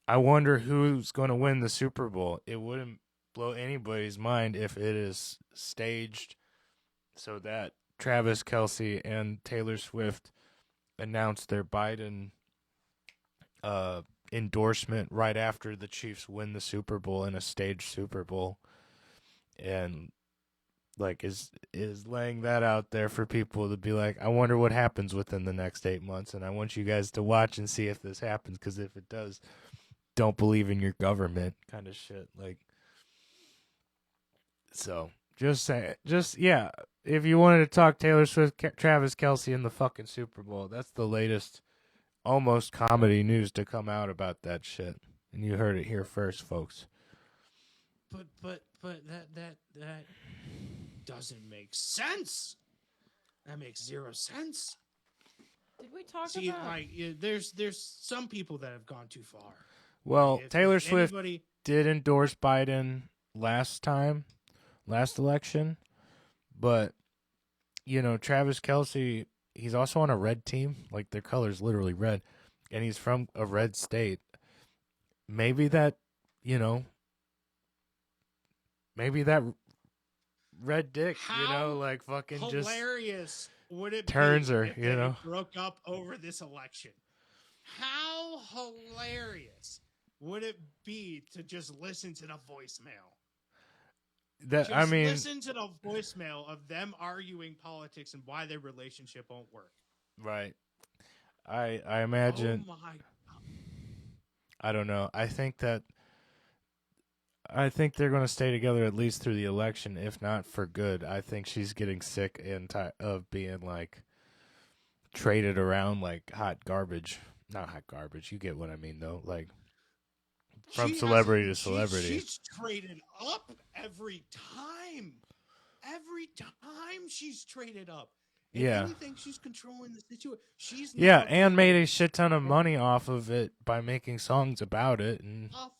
I wonder who's going to win the Super Bowl. It wouldn't blow anybody's mind if it is staged so that Travis Kelce and Taylor Swift announce their Biden endorsement right after the Chiefs win the Super Bowl in a staged Super Bowl, and like is laying that out there for people to be like, I wonder what happens within the next 8 months, and I want you guys to watch and see if this happens, because if it does, don't believe in your government kind of shit. Like, so just say, just yeah. If you wanted to talk Taylor Swift, Travis Kelce in the fucking Super Bowl, that's the latest almost comedy news to come out about that shit, and you heard it here first, folks. But that doesn't make sense. That makes zero sense. Did we talk See, about? like, there's some people that have gone too far. Well, If Taylor Swift anybody, did endorse Biden last election, but you know, Travis Kelce, he's also on a red team. Like, their color's literally red, and he's from a red state. Maybe that, you know, maybe that red dick, you know, How like fucking just hilarious would it turns be her, if you they know? broke up over this election? How hilarious would it be to just listen to the voicemail? That, Just I mean, listen to the voicemail of them arguing politics and why their relationship won't work. right. I imagine, Oh my! I don't know. I think they're going to stay together at least through the election, if not for good. I think she's getting sick and of being like traded around like hot garbage. Not hot garbage. You get what I mean, though. Like, from She celebrity to hasn't- celebrity. She's traded up every time. Every time she's traded up. If Yeah. anything, she's controlling the situation. She's Yeah, never and been made a able shit ton of money off of it by making songs about it, and to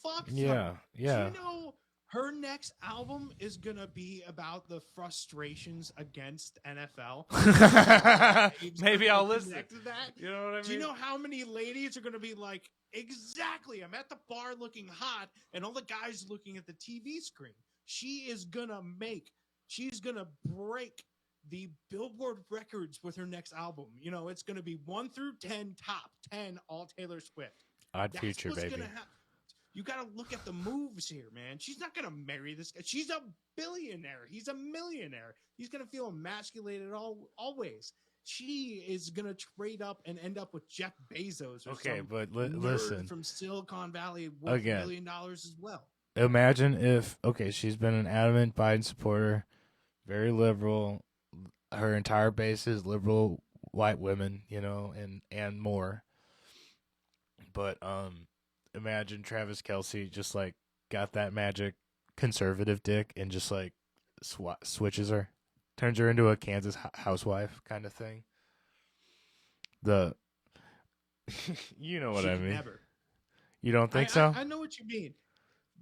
fuck ton. yeah, yeah. Do you know her next album is gonna be about the frustrations against NFL? Maybe I'll Connect listen. to that. You know what I mean? Do you know how many ladies are gonna be like, exactly? I'm at the bar looking hot, and all the guys looking at the TV screen. She's gonna break the Billboard records with her next album. You know, it's gonna be 1 through 10, top 10, all Taylor Swift. Odd That's Future, what's baby. gonna happen. You gotta look at the moves here, man. She's not gonna marry this guy. She's a billionaire. He's a millionaire. He's gonna feel emasculated always. She is gonna trade up and end up with Jeff Bezos or Okay, some but nerd listen. from Silicon Valley worth Again. $1 million as well. Imagine if, okay, she's been an adamant Biden supporter, very liberal. Her entire base is liberal white women, you know, and more. But imagine Travis Kelce just like got that magic conservative dick and just like switches her, turns her into a Kansas housewife kind of thing. You know what She I could mean? Never. You don't think so? I know what you mean,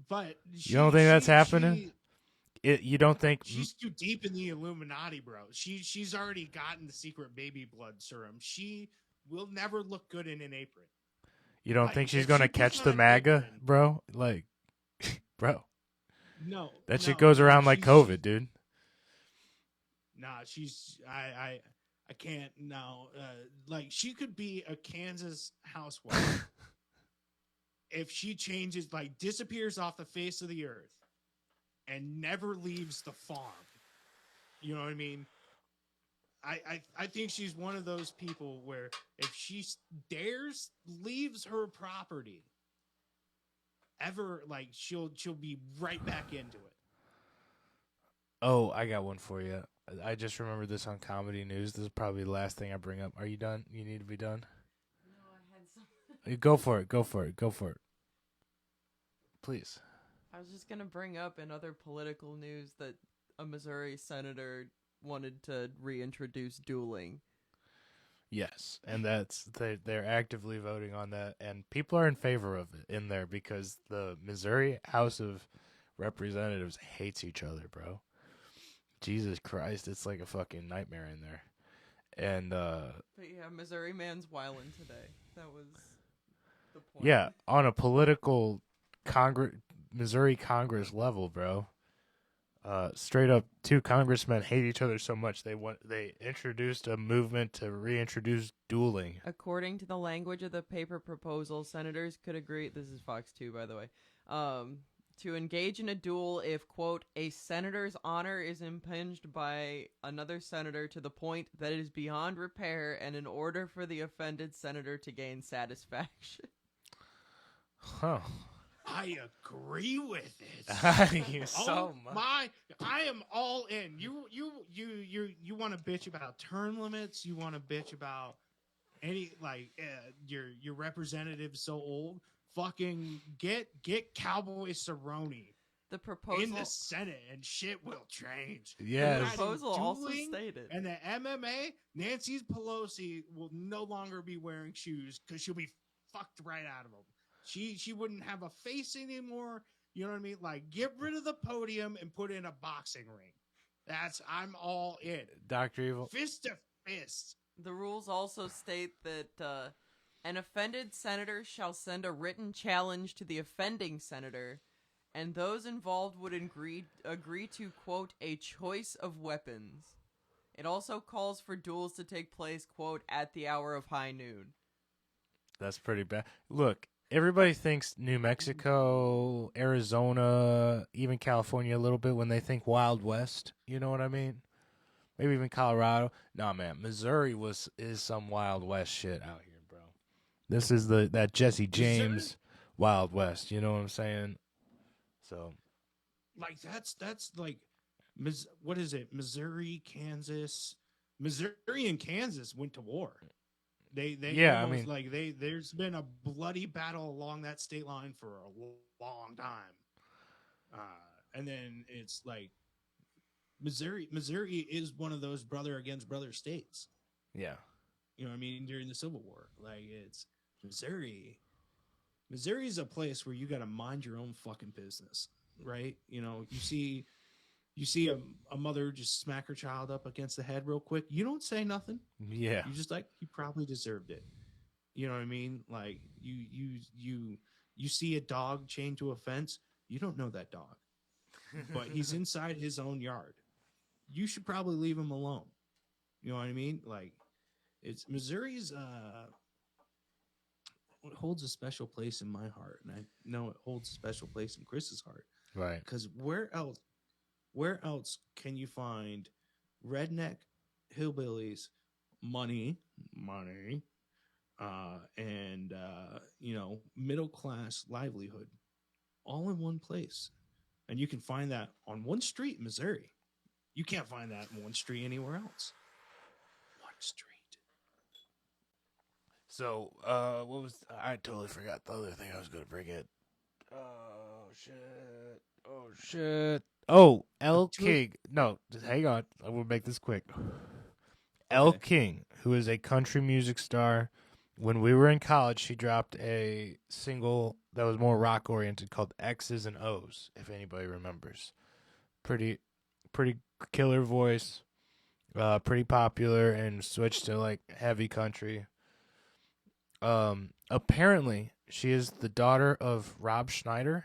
but You don't think that's happening? You don't think? She's too deep in the Illuminati, bro. She's already gotten the secret baby blood serum. She will never look good in an apron. You don't Like, think she's if gonna she puts catch on the an MAGA, apron- bro? Like, bro, No, that shit no, goes no, around like she's- COVID, dude. Nah, I can't now. Like, she could be a Kansas housewife if she changes, like, disappears off the face of the earth and never leaves the farm. You know what I mean? I think she's one of those people where if she leaves her property, ever, like, she'll be right back into it. Oh, I got one for you. I just remembered this on comedy news. This is probably the last thing I bring up. Are you done? You need to be done. No, I had some. Go for it. Go for it. Go for it. Please. I was just gonna bring up in other political news that a Missouri senator wanted to reintroduce dueling. Yes, and they're actively voting on that, and people are in favor of it in there because the Missouri House of Representatives hates each other, bro. Jesus Christ, it's like a fucking nightmare in there. And But yeah, Missouri man's wildin' today. That was the point. Yeah, on a political Missouri Congress level, bro. Straight up, two congressmen hate each other so much they introduced a movement to reintroduce dueling. According to the language of the paper proposal, senators could agree. This is Fox 2, by the way. To engage in a duel if, quote, a senator's honor is impinged by another senator to the point that it is beyond repair, and in order for the offended senator to gain satisfaction. Huh. I agree with it. You Oh so much. I am all in. You want to bitch about term limits? You want to bitch about any your representative so old? Fucking get Cowboy Cerrone The proposal in the Senate and shit will change. Yes. The Adding proposal also dueling stated. And the MMA, Nancy Pelosi will no longer be wearing shoes because she'll be fucked right out of them. She wouldn't have a face anymore. You know what I mean? Like, get rid of the podium and put in a boxing ring. I'm all in. Dr. Evil. Fist to fist. The rules also state that an offended senator shall send a written challenge to the offending senator, and those involved would agree to, quote, a choice of weapons. It also calls for duels to take place, quote, at the hour of high noon. That's pretty bad. Look, everybody thinks New Mexico, Arizona, even California a little bit when they think Wild West. You know what I mean? Maybe even Colorado. Nah, man, Missouri is some Wild West shit out here, bro. This is that Jesse James Missouri? Wild West. You know what I'm saying? So, Like, that's like, what is it? Missouri, Kansas. Missouri and Kansas went to war. They Yeah, almost, I mean, there's been a bloody battle along that state line for a long time. And then it's like Missouri is one of those brother against brother states. yeah. You know what I mean? During the Civil War. Like, it's Missouri. Missouri is a place where you got to mind your own fucking business, right? You know, you see a mother just smack her child up against the head real quick. You don't say nothing. Yeah. You just like, he probably deserved it. You know what I mean? Like, you see a dog chained to a fence. You don't know that dog, but he's inside his own yard. You should probably leave him alone. You know what I mean? Like, it's Missouri's it holds a special place in my heart, and I know it holds a special place in Chris's heart. Right. Because where else can you find redneck hillbillies, money, and middle class livelihood, all in one place? And you can find that on one street in Missouri. You can't find that in one street anywhere else. One street. So, what was I totally forgot the other thing I was going to bring it. Oh shit. Oh, L King. No, just hang on. I will make this quick. L King, who is a country music star. When we were in college, she dropped a single that was more rock oriented called X's and O's, if anybody remembers. Pretty killer voice. Pretty popular, and switched to like heavy country. Apparently she is the daughter of Rob Schneider,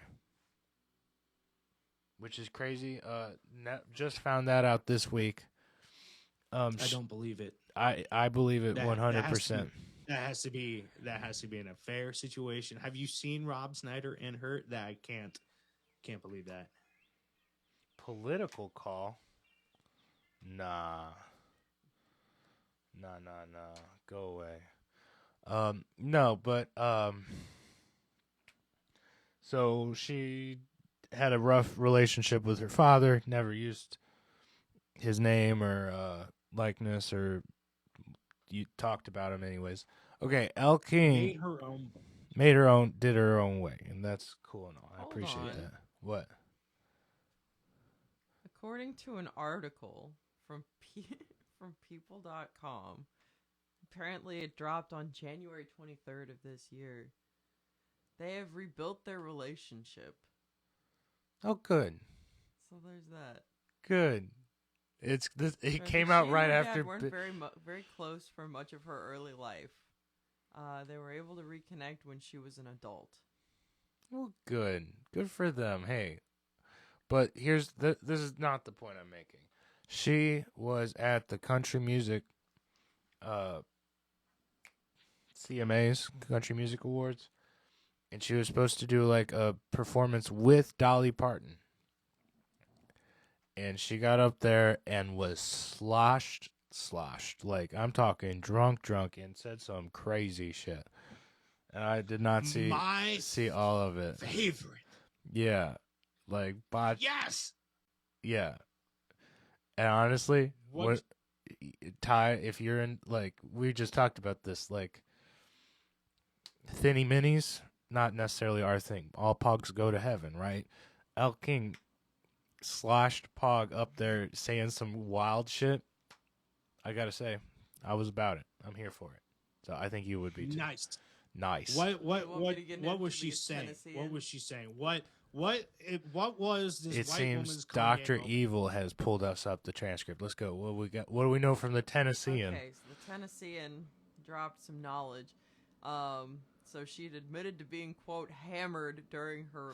which is crazy. Just found that out this week. I don't believe it. I believe it 100%. That has to be an affair situation. Have you seen Rob Schneider and her? That I can't believe that. Political call? Nah. Go away. No, but so she had a rough relationship with her father, never used his name or likeness, or you talked about him anyways. Okay, Elle King did her own way, and that's cool and all. I appreciate that. What? According to an article from people.com, apparently it dropped on January 23rd of this year. They have rebuilt their relationship. Oh, good. So there's that. Good. It came She out and right her after. dad weren't very close for much of her early life. They were able to reconnect when she was an adult. Well, good for them. Hey, but this is not the point I'm making. She was at the country music, CMAs, Country Music Awards, and she was supposed to do like a performance with Dolly Parton. And she got up there and was sloshed. Like, I'm talking drunk, and said some crazy shit. And I did not see all of it. Favorite. Yeah. Like, Yes. yeah. And honestly, what Ty, if you're in, like, we just talked about this, like, thinny minis, not necessarily our thing. All pogs go to heaven, right? El King sloshed Pog up there saying some wild shit. I gotta say, I was about it. I'm here for it. So I think you would be too. Nice. What was she saying? What was she saying? What was this? It white seems woman's Dr. Evil has pulled us up the transcript. Let's go. What do we know from the Tennessean? Okay, so the Tennessean dropped some knowledge. So she'd admitted to being, quote, hammered during her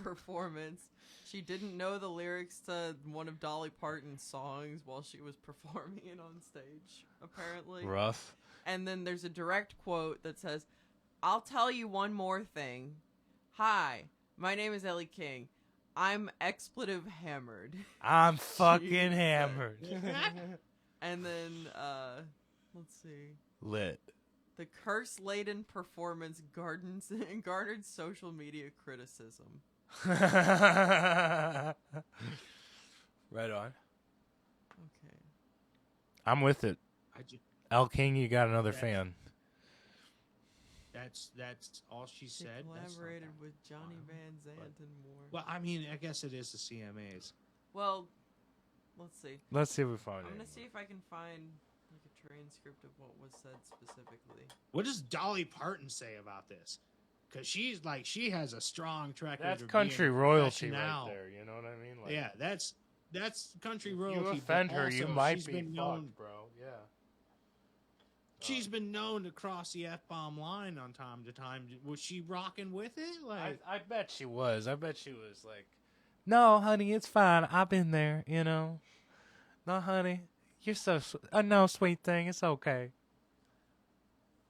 performance. She didn't know the lyrics to one of Dolly Parton's songs while she was performing it on stage, apparently. Rough. And then there's a direct quote that says, "I'll tell you one more thing. Hi, my name is Ellie King. I'm expletive hammered." I'm fucking hammered. And then, let's see. Lit. The curse-laden performance garnered social media criticism. Right on. Okay. I'm with it. El King, you got another fan. That's all she said. Collaborated with Johnny Van Zant and more. Well, I mean, I guess it is the CMAs. Well, let's see. Let's see if we find it. I'm gonna see if I can find like a transcript of what was said specifically. What does Dolly Parton say about this? Because she's like, she has a strong track record. That's of country being royalty professional. right there. You know what I mean? Like, Yeah, that's country if royalty. you offend but her, you also might she's be been known, fucked, bro. Yeah. She's been known to cross the F-bomb line on time to time. Was she rocking with it? Like, I bet she was. I bet she was like, "No, honey, it's fine. I've been there, you know. No, honey, you're so no, sweet thing. It's okay.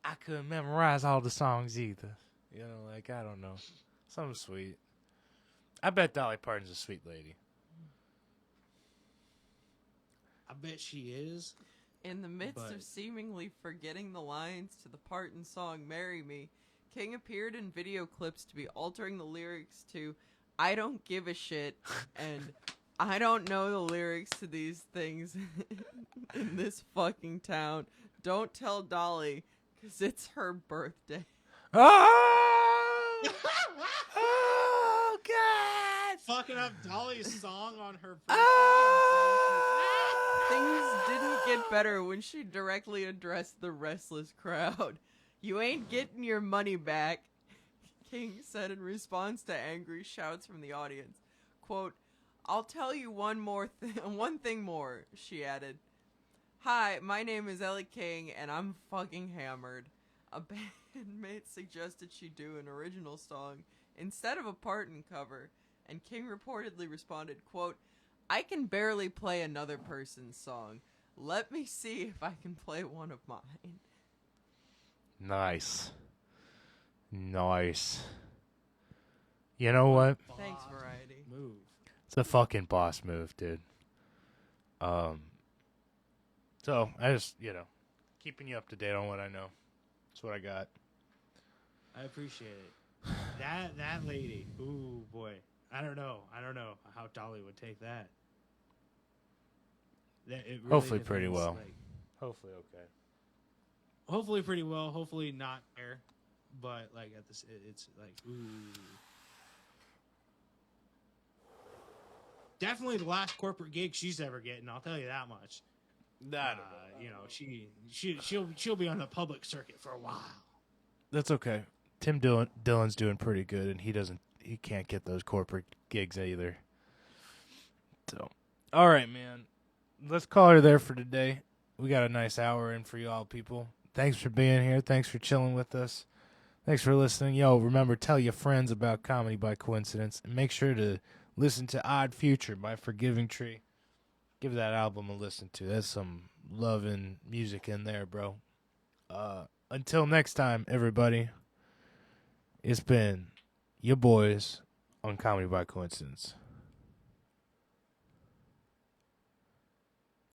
I couldn't memorize all the songs either. You know, like, I don't know. Something sweet. I bet Dolly Parton's a sweet lady. I bet she is. In the midst of seemingly forgetting the lines to the Parton song "Marry Me," King appeared in video clips to be altering the lyrics to "I don't give a shit" and "I don't know the lyrics to these things in this fucking town. Don't tell Dolly, 'cause it's her birthday." Oh! Oh, God! Fucking up Dolly's song on her birthday. Things didn't get better when she directly addressed the restless crowd. "You ain't getting your money back," King said in response to angry shouts from the audience. Quote, "I'll tell you one thing more," she added. "Hi, my name is Ellie King, and I'm fucking hammered." A bandmate suggested she do an original song instead of a Parton cover, and King reportedly responded, quote, "I can barely play another person's song. Let me see if I can play one of mine." Nice. Nice. You know what? Thanks, Variety. Move. It's a fucking boss move, dude. So I just, keeping you up to date on what I know. That's what I got. I appreciate it. That lady. Ooh, boy. I don't know how Dolly would take that. It really Hopefully pretty depends, well. like, Hopefully okay. hopefully pretty well. Hopefully not there. But like at this, it's like ooh. Definitely the last corporate gig she's ever getting. I'll tell you that much. She'll be on the public circuit for a while. That's okay. Tim Dillon's doing pretty good, and he can't get those corporate gigs either. So, all right, man. Let's call her there for today. We got a nice hour in for y'all people. Thanks for being here. Thanks for chilling with us. Thanks for listening. Yo, remember, tell your friends about Comedy by Coincidence. And make sure to listen to Odd Future by Forgiving Tree. Give that album a listen to. There's some loving music in there, bro. Until next time, everybody, it's been your boys on Comedy by Coincidence.